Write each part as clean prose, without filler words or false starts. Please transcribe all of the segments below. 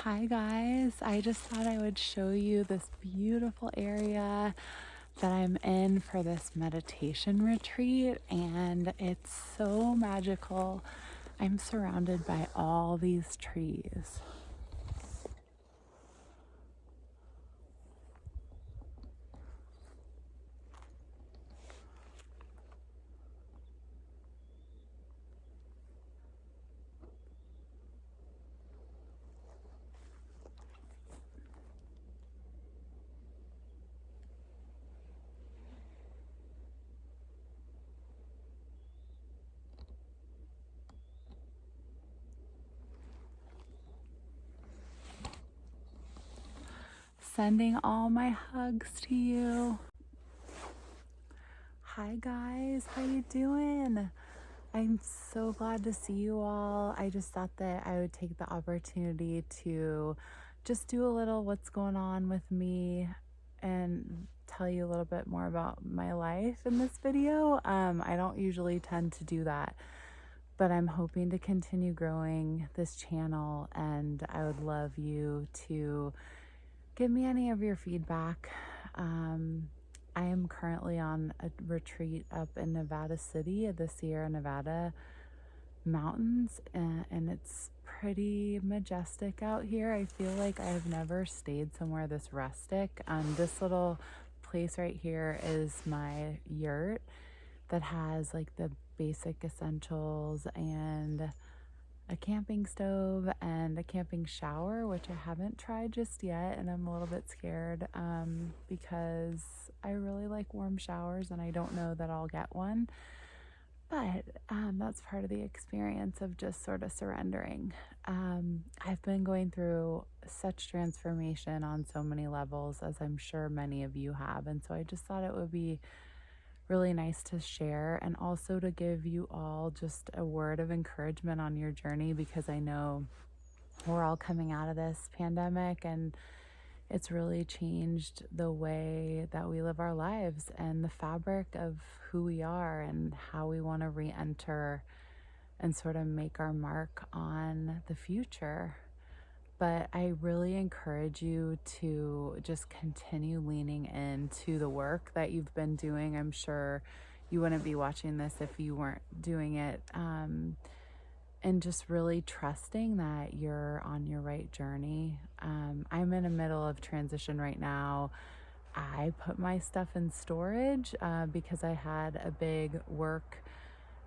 Hi guys, I just thought I would show you this beautiful area that I'm in for this meditation retreat, and it's so magical. I'm surrounded by all these trees. Sending all my hugs to you. Hi guys, how you doing? I'm so glad to see you all. I just thought that I would take the opportunity to just do a little what's going on with me and tell you a little bit more about my life in this video. I don't usually tend to do that, but I'm hoping to continue growing this channel, and I would love you to give me any of your feedback. I am currently on a retreat up in Nevada City, the Sierra Nevada mountains, and it's pretty majestic out here. I feel like I have never stayed somewhere this rustic. This little place right here is my yurt that has like the basic essentials and a camping stove and a camping shower, which I haven't tried just yet, and I'm a little bit scared because I really like warm showers and I don't know that I'll get one. But that's part of the experience of just sort of surrendering. I've been going through such transformation on so many levels, as I'm sure many of you have, and so I just thought it would be really nice to share, and also to give you all just a word of encouragement on your journey, because I know we're all coming out of this pandemic and it's really changed the way that we live our lives and the fabric of who we are and how we want to re-enter and sort of make our mark on the future. But I really encourage you to just continue leaning into the work that you've been doing. I'm sure you wouldn't be watching this if you weren't doing it. And just really trusting that you're on your right journey. I'm in the middle of transition right now. I put my stuff in storage because I had a big work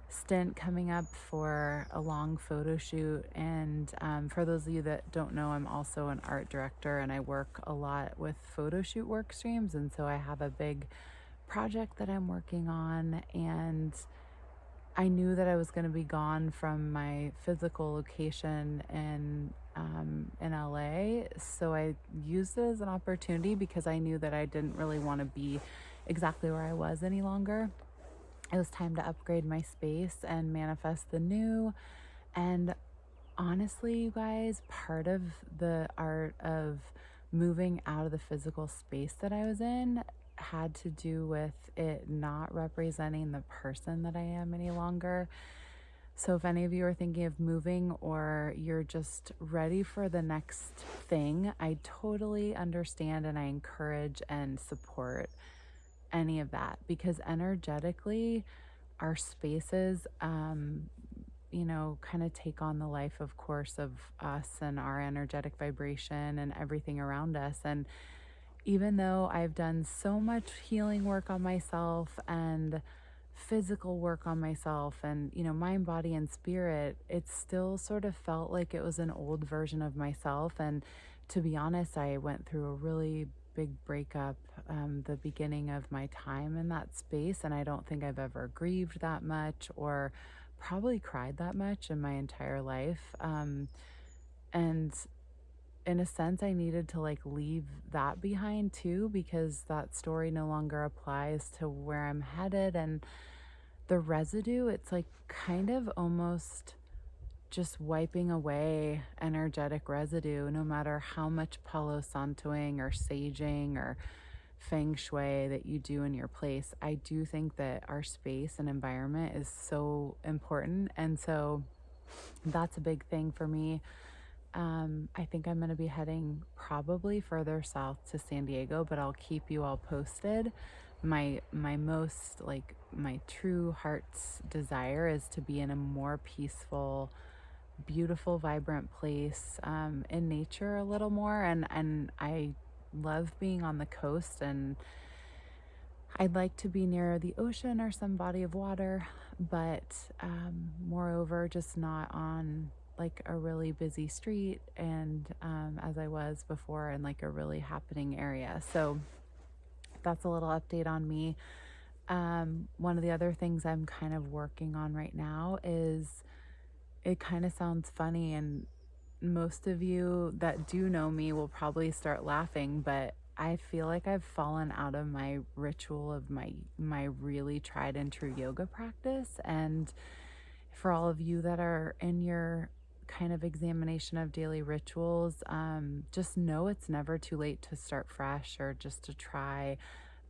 stint coming up for a long photo shoot. And for those of you that don't know, I'm also an art director and I work a lot with photo shoot work streams. And so I have a big project that I'm working on, and I knew that I was going to be gone from my physical location in LA. So I used it as an opportunity because I knew that I didn't really want to be exactly where I was any longer. It was time to upgrade my space and manifest the new. And honestly, you guys, part of the art of moving out of the physical space that I was in had to do with it not representing the person that I am any longer. So if any of you are thinking of moving, or you're just ready for the next thing, I totally understand, and I encourage and support any of that, because energetically our spaces kind of take on the life, of course, of us and our energetic vibration and everything around us. And even though I've done so much healing work on myself and physical work on myself and, mind, body, and spirit, it still sort of felt like it was an old version of myself. And to be honest, I went through a really big breakup the beginning of my time in that space, and I don't think I've ever grieved that much or probably cried that much in my entire life. And in a sense, I needed to leave that behind too, because that story no longer applies to where I'm headed. And the residue, it's like kind of almost just wiping away energetic residue, no matter how much Palo Santoing or saging or feng shui that you do in your place. I do think that our space and environment is so important. And so that's a big thing for me. I think I'm going to be heading probably further south to San Diego, but I'll keep you all posted. My most, like, my true heart's desire is to be in a more peaceful, beautiful, vibrant place, in nature a little more. And I love being on the coast, and I'd like to be near the ocean or some body of water, but moreover, just not on like a really busy street, and as I was before, in like a really happening area. So that's a little update on me. One of the other things I'm kind of working on right now is, it kind of sounds funny, and most of you that do know me will probably start laughing, but I feel like I've fallen out of my ritual of my really tried and true yoga practice. And for all of you that are in your kind of examination of daily rituals, just know it's never too late to start fresh, or just to try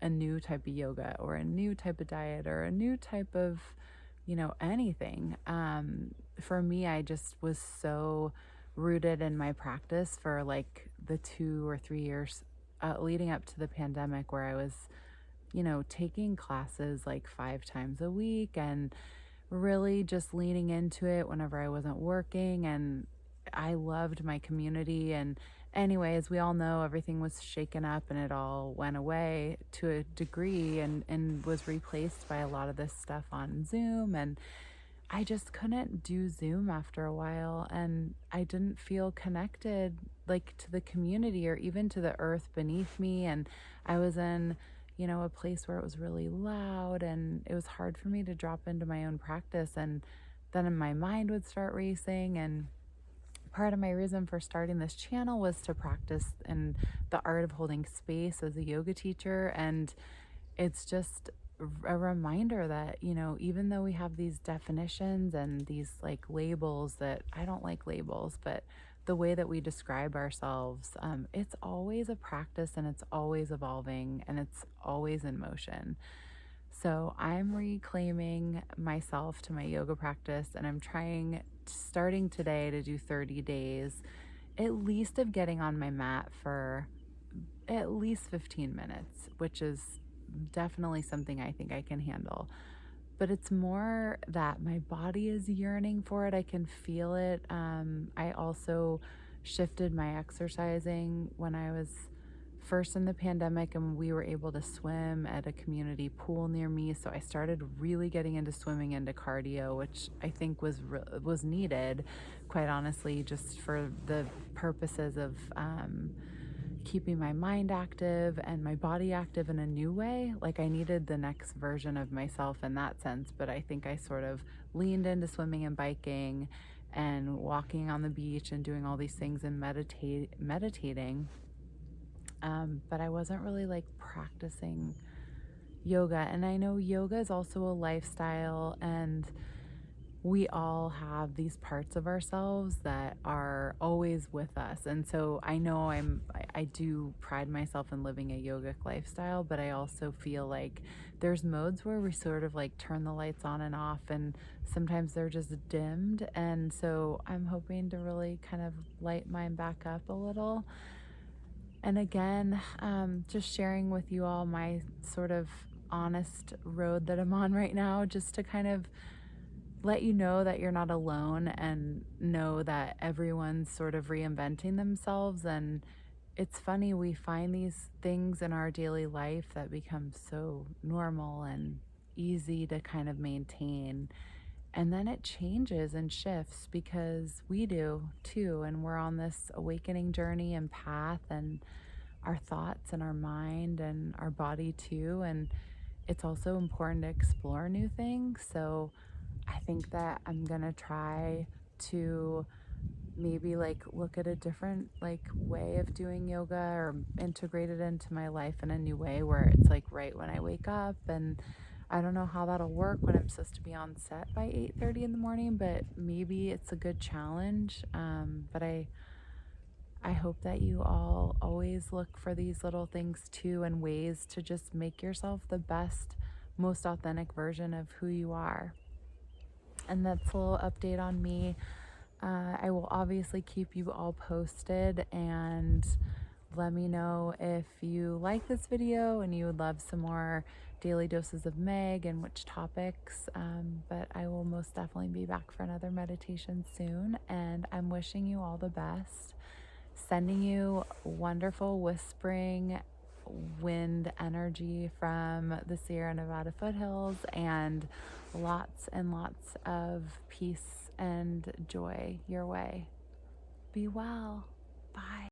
a new type of yoga, or a new type of diet, or a new type of, anything. For me, I just was so rooted in my practice for like the 2 or 3 years leading up to the pandemic, where I was, taking classes like 5 times a week, and really just leaning into it whenever I wasn't working. And I loved my community. And anyway, as we all know, everything was shaken up and it all went away to a degree, and was replaced by a lot of this stuff on Zoom. And I just couldn't do Zoom after a while, and I didn't feel connected like to the community, or even to the earth beneath me. And I was in, a place where it was really loud, and it was hard for me to drop into my own practice. And then my mind would start racing. And part of my reason for starting this channel was to practice in the art of holding space as a yoga teacher. And it's just a reminder that, even though we have these definitions and these like labels, that I don't like labels, but the way that we describe ourselves, it's always a practice, and it's always evolving, and it's always in motion. So I'm reclaiming myself to my yoga practice, and I'm starting today, to do 30 days at least of getting on my mat for at least 15 minutes, which is definitely something I think I can handle. But it's more that my body is yearning for it. I can feel it. I also shifted my exercising when I was first in the pandemic, and we were able to swim at a community pool near me. So I started really getting into swimming, into cardio, which I think was needed, quite honestly, just for the purposes of keeping my mind active and my body active in a new way. Like, I needed the next version of myself in that sense. But I think I sort of leaned into swimming and biking and walking on the beach and doing all these things and meditating. But I wasn't really like practicing yoga. And I know yoga is also a lifestyle, and we all have these parts of ourselves that are always with us. And so I know I do pride myself in living a yogic lifestyle, but I also feel like there's modes where we sort of like turn the lights on and off, and sometimes they're just dimmed. And so I'm hoping to really kind of light mine back up a little. And again, just sharing with you all my sort of honest road that I'm on right now, just to kind of let you know that you're not alone, and know that everyone's sort of reinventing themselves. And it's funny, we find these things in our daily life that become so normal and easy to kind of maintain. And then it changes and shifts, because we do too. And we're on this awakening journey and path, and our thoughts and our mind and our body too. And it's also important to explore new things. So I think that I'm gonna try to maybe like look at a different like way of doing yoga, or integrate it into my life in a new way, where it's like right when I wake up. And I don't know how that'll work when I'm supposed to be on set by 8:30 in the morning, but maybe it's a good challenge. But I hope that you all always look for these little things too, and ways to just make yourself the best, most authentic version of who you are. And that's a little update on me. I will obviously keep you all posted, and let me know if you like this video and you would love some more daily doses of Meg and which topics. But I will most definitely be back for another meditation soon, and I'm wishing you all the best. Sending you wonderful whispering wind energy from the Sierra Nevada foothills, and lots of peace and joy your way. Be well. Bye.